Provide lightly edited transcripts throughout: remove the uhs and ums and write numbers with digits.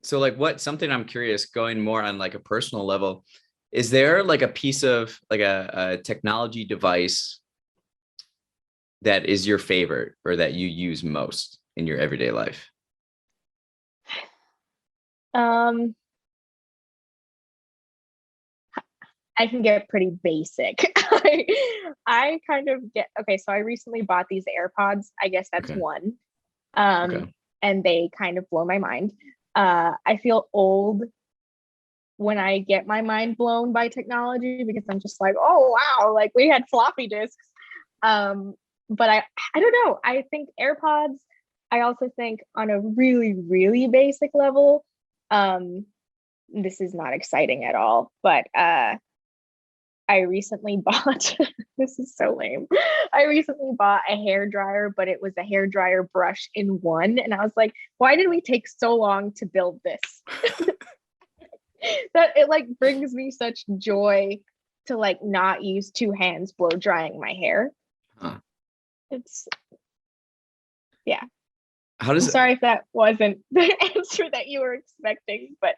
So like what something I'm curious going more on like a personal level, is there like a piece of like a technology device that is your favorite or that you use most in your everyday life? Um, I can get pretty basic. I kind of get okay, so I recently bought these AirPods. I guess that's Okay. one. Um, Okay. and they kind of blow my mind. I feel old when I get my mind blown by technology because I'm just like, oh wow, like we had floppy disks. Um, but I don't know. I think AirPods, I also think on a really, really basic level, um, this is not exciting at all, but I recently bought this is so lame. I recently bought a hair dryer, but it was a hair dryer brush in one. And I was like, why did we take so long to build this? That it like brings me such joy to like not use two hands blow drying my hair. Huh. It's yeah. How I'm does it? sorry if that wasn't the answer that you were expecting, but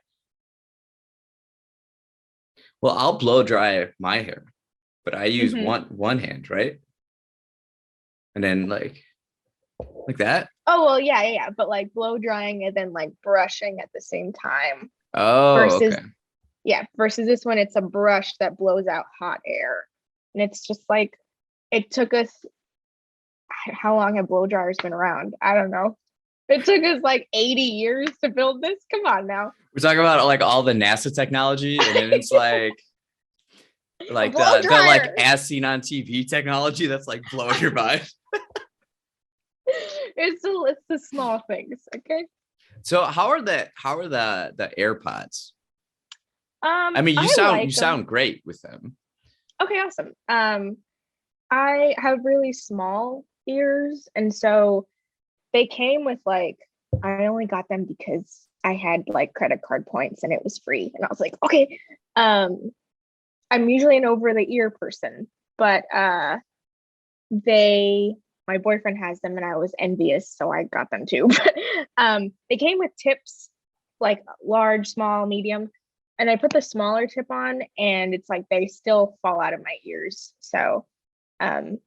Well, I'll blow dry my hair, but I use mhm. one hand, right? And then like that. Oh well, yeah. But like blow drying and then like brushing at the same time Oh, versus okay. versus this one, it's a brush that blows out hot air. And it's just like it took us how long have blow dryers been around? I don't know. It took us like 80 years to build this. Come on now. We're talking about like all the NASA technology, and then it's A like blow the like dryer. as seen on TV technology that's like blowing your mind. It's the small things, okay? So how are the AirPods? I mean, I you like them. sound great with them. Okay, awesome. I have really small ears, and so they came with like I only got them because I had like credit card points and it was free. And I was like, okay. Um, I'm usually an over the ear person, but they my boyfriend has them and I was envious, so I got them too. But they came with tips, like large, small, medium. And I put the smaller tip on and it's like they still fall out of my ears. So um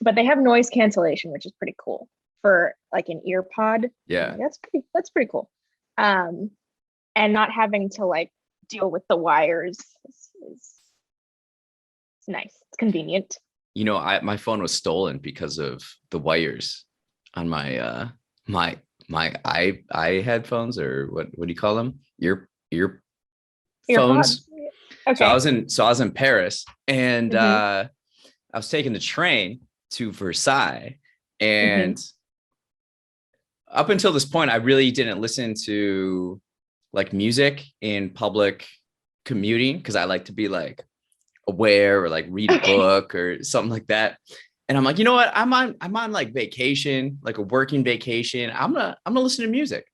but they have noise cancellation, which is pretty cool for like an ear pod. I'm Yeah. like, that's pretty cool. Um, and not having to like deal with the wires is nice. It's convenient. You know, I my phone was stolen because of the wires on my my headphones, or what do you call them? Earpods. Earphones. Okay. So I was in Paris, and Mm-hmm. I was taking the train to Versailles, Mm-hmm. and up until this point I really didn't listen to like music in public commuting because I like to be like aware or like read a Okay. book or something like that. And I'm like, you know what? I'm on like vacation, like a working vacation. I'm gonna listen to music.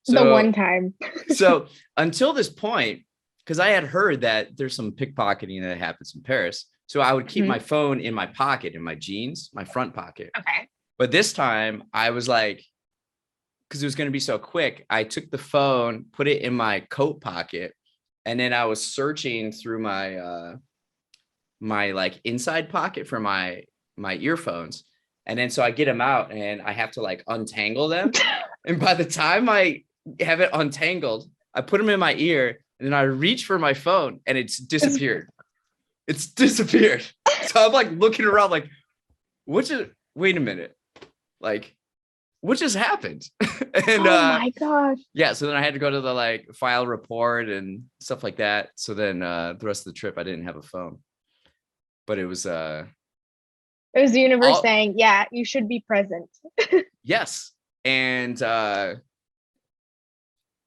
The So one time. so until this point, because I had heard that there's some pickpocketing that happens in Paris. So I would keep Mhm. my phone in my pocket, in my jeans, my front pocket. Okay. But this time I was like, because it was going to be so quick, I took the phone, put it in my coat pocket, and then I was searching through my like inside pocket for my earphones. And then so I get them out and I have to like untangle them. And by the time I have it untangled, I put them in my ear and then I reach for my phone and it's It's, disappeared. It's disappeared. So I'm like looking around like, what just wait a minute. Like, what just happened? And oh my gosh. yeah, so then I had to go to the like file report and stuff like that. So then the rest of the trip I didn't have a phone. But it was It was the universe all saying, yeah, you should be present. yes. And I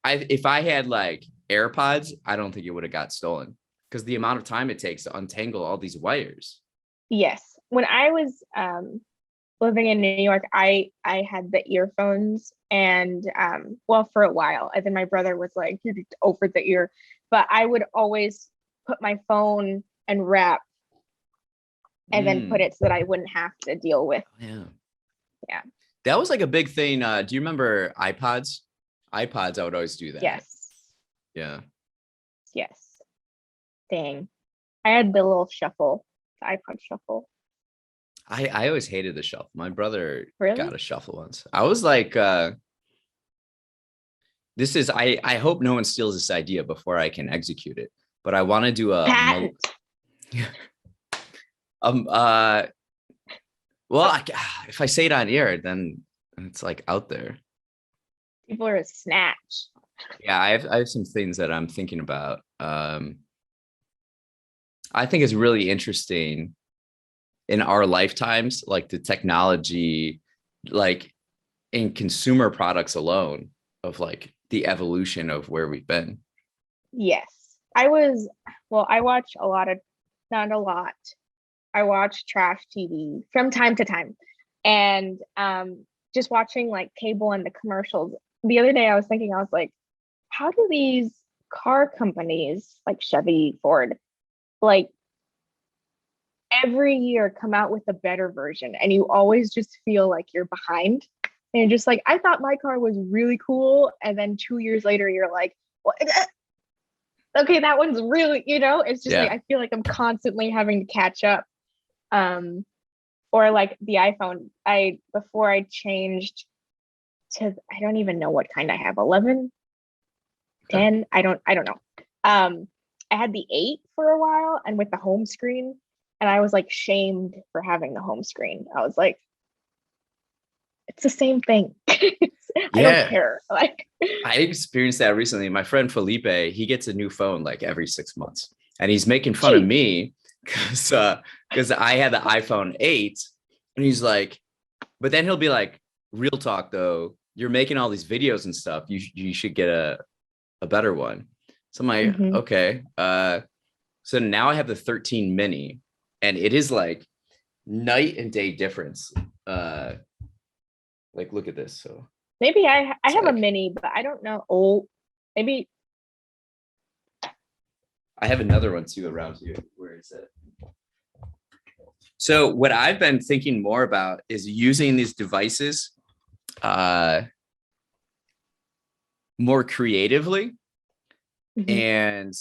if I had like AirPods, I don't think it would have got stolen because the amount of time it takes to untangle all these wires. Yes. When I was living in New York, I had the earphones and well for a while. And then my brother was like, you're over the ear. But I would always put my phone and wrap and then put Mm, it so that I wouldn't have to deal with. yeah. Yeah. That was like a big thing. Do you remember iPods? iPods, I would always do that. Yes. Yeah. Yes. Dang. I had the little shuffle, the iPod shuffle. I always hated the shuffle. My brother Really? got a shuffle once. I was like, this is I hope no one steals this idea before I can execute it. But I want to do a Patent. um well if I say it on air, then it's like out there. People are a snatch. Yeah, I have some things that I'm thinking about. I think it's really interesting in our lifetimes, like the technology, like in consumer products alone, of like the evolution of where we've been. Yes. I watch a lot of, not a lot. I watch trash TV from time to time. And just watching like cable and the commercials. The other day I was thinking, I was like, how do these car companies like Chevy, Ford, like every year come out with a better version and you always just feel like you're behind? And you're just like, I thought my car was really cool. And then 2 years later, you're like, well, okay, that one's really, it's just like, Yeah. I feel like I'm constantly having to catch up. Um, or like the iPhone, before I changed to, I don't even know what kind I have, 11, Okay. 10, I don't know. I had the 8 for a while and with the home screen, and I was like shamed for having the home screen. I was like, it's the same thing. I don't Yeah. care. Like, I experienced that recently. My friend Felipe, he gets a new phone like every 6 months, and he's making fun of geez. me because I had the iPhone 8, and he's like, but then he'll be like, real talk though, you're making all these videos and stuff. You should get a better one. So I'm like, Mhm. okay. So now I have the 13 mini, and it is like night and day difference. Like look at this. So Maybe I it's have a like mini, but I don't know. Oh, maybe. I have another one too around here. Where is it? So what I've been thinking more about is using these devices more creatively, Mhm. and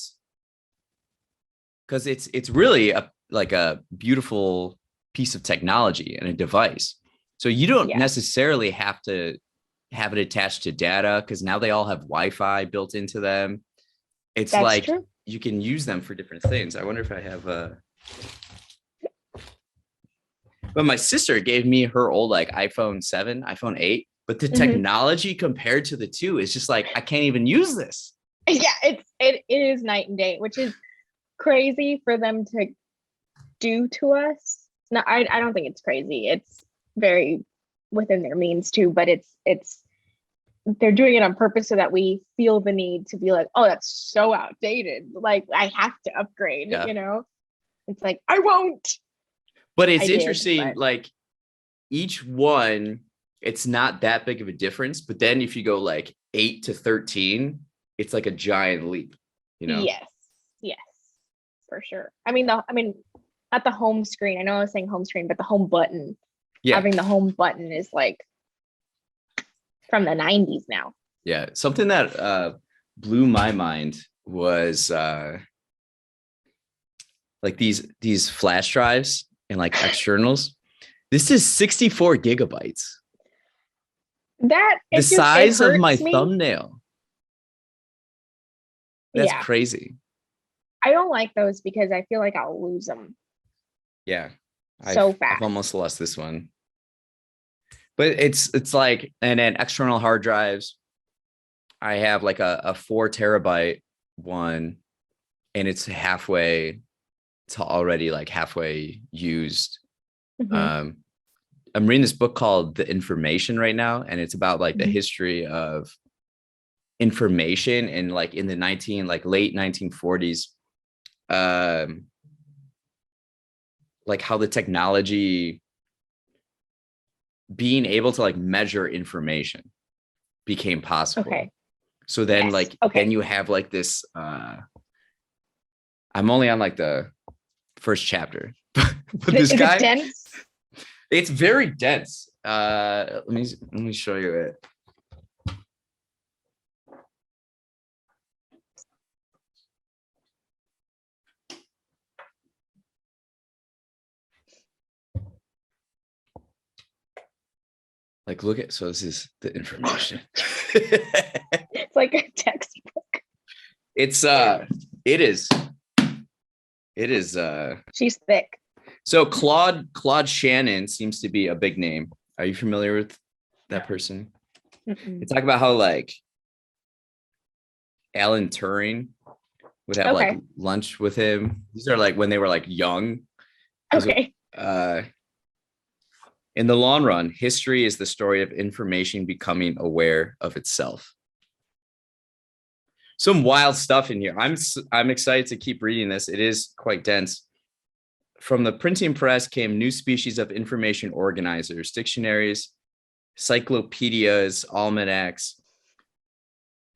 because it's really like a beautiful piece of technology and a device. So you don't Yeah, necessarily have to have it attached to data, because now they all have Wi-Fi built into them. It's that's like true. you can use them for different things. I wonder if I have a. But my sister gave me her old like iPhone 7, iPhone 8, but the Mhm. technology compared to the two is just like I can't even use this. Yeah, it is night and day, which is crazy for them to do to us. No, I don't think it's crazy. It's very within their means too, but it's they're doing it on purpose so that we feel the need to be like, oh, that's so outdated. Like I have to upgrade, Yeah. It's like, I won't. But I it's did, interesting, but like each one, it's not that big of a difference. But then if you go like 8 to 13, it's like a giant leap, you know? yes, yes, for sure. Not the home screen. I know I was saying home screen, but the home button. Yeah. Having the home button is like from the 90s now. Yeah. Something that blew my mind was like these flash drives and like externals. This is 64 gigabytes, That the it size of my hurts me. thumbnail. That's Yeah, crazy. I don't like those because I feel like I'll lose them Yeah. so I've fast. almost lost this one. But it's like, and then external hard drives. I have like a 4 terabyte one, and it's already like halfway used. Mhm. Um, I'm reading this book called The Information right now, and it's about like the Mhm. history of information and like in the late 1940s, um, like how the technology being able to like measure information became possible. Okay. So then Yes. like then Okay. you have like this I'm only on like the first chapter. But this Is it guy, dense? it's very dense. Let me show you it. Like, look at, so this is the information. It's like a textbook. It's it is She's thick. so Claude Shannon seems to be a big name. Are you familiar with that person? Mm-mm. They talk about how like Alan Turing would have like Okay. lunch with him. These are like when they were like young. 'Cause, Okay. in the long run, history is the story of information becoming aware of itself. Some wild stuff in here. I'm excited to keep reading this. It is quite dense. From the printing press came new species of information organizers, dictionaries, cyclopedias, almanacs,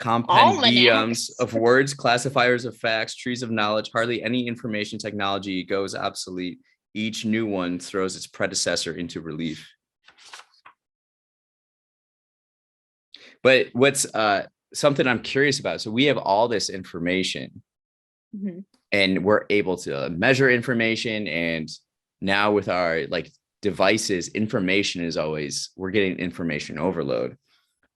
compendiums of words, classifiers of facts, trees of knowledge. Hardly any information technology goes obsolete. Each new one throws its predecessor into relief. But what's something I'm curious about? So we have all this information, Mhm. and we're able to measure information. And now with our like devices, information is always, we're getting information overload.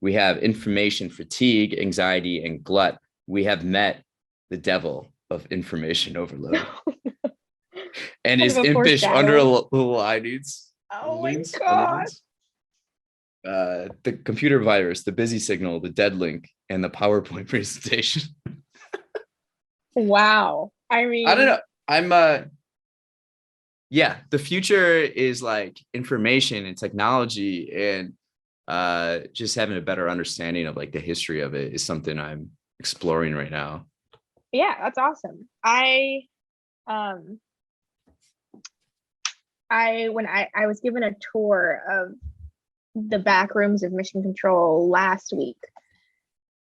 We have information fatigue, anxiety, and glut. We have met the devil of information overload. And Kind his of a impish foreshadow. underlinings. Oh my God. The computer virus, the busy signal, the dead link, and the PowerPoint presentation. Wow. I mean, I don't know. Yeah, the future is like information and technology, and just having a better understanding of like the history of it is something I'm exploring right now. yeah, that's awesome. Um when I was given a tour of the back rooms of Mission Control last week,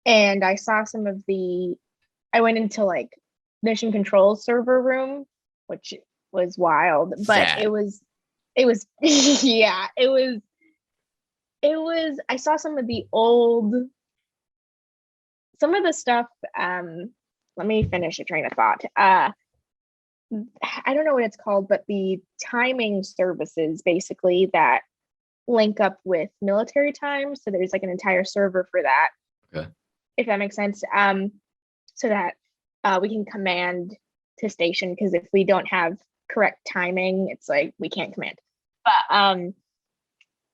and I saw some of I went into like Mission Control server room, which was wild, but it was yeah, I saw some of the stuff. Let me finish a train of thought. I don't know what it's called, but the timing services basically that link up with military time. So there's like an entire server for that. Okay. If that makes sense. So that we can command to station, because if we don't have correct timing, it's like we can't command. But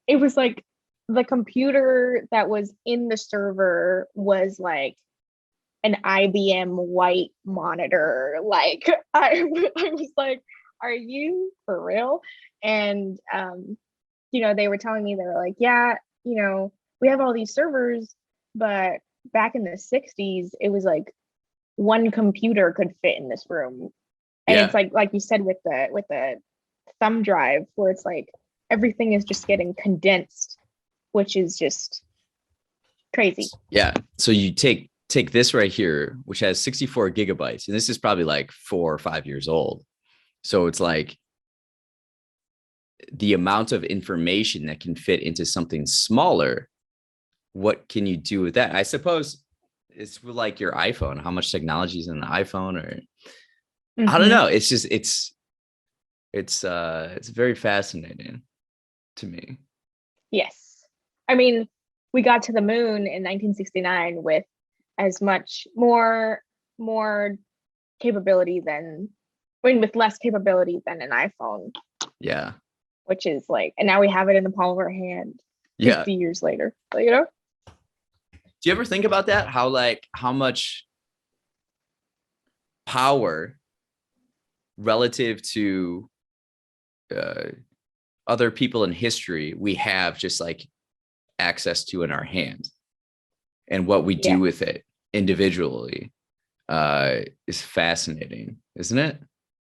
it was like the computer that was in the server was like an IBM white monitor. Like I was like, are you for real? And they were telling me, they were like, yeah, we have all these servers, but back in the 60s, it was like one computer could fit in this room. And Yeah. it's like you said with the thumb drive, where it's like everything is just getting condensed, which is just crazy. Yeah. So you take this right here, which has 64 gigabytes, and this is probably like 4 or 5 years old. So it's like the amount of information that can fit into something smaller. What can you do with that? I suppose it's like your iPhone, how much technology is in the iPhone, or I don't know. It's just, it's very fascinating to me. Yes. I mean, we got to the moon in 1969 with as much more capability with less capability than an iPhone. Yeah. Which is like, and now we have it in the palm of our hand 50 years later. So, do you ever think about that? How much power relative to other people in history we have just like access to in our hand, and what we do with it individually is fascinating, isn't it?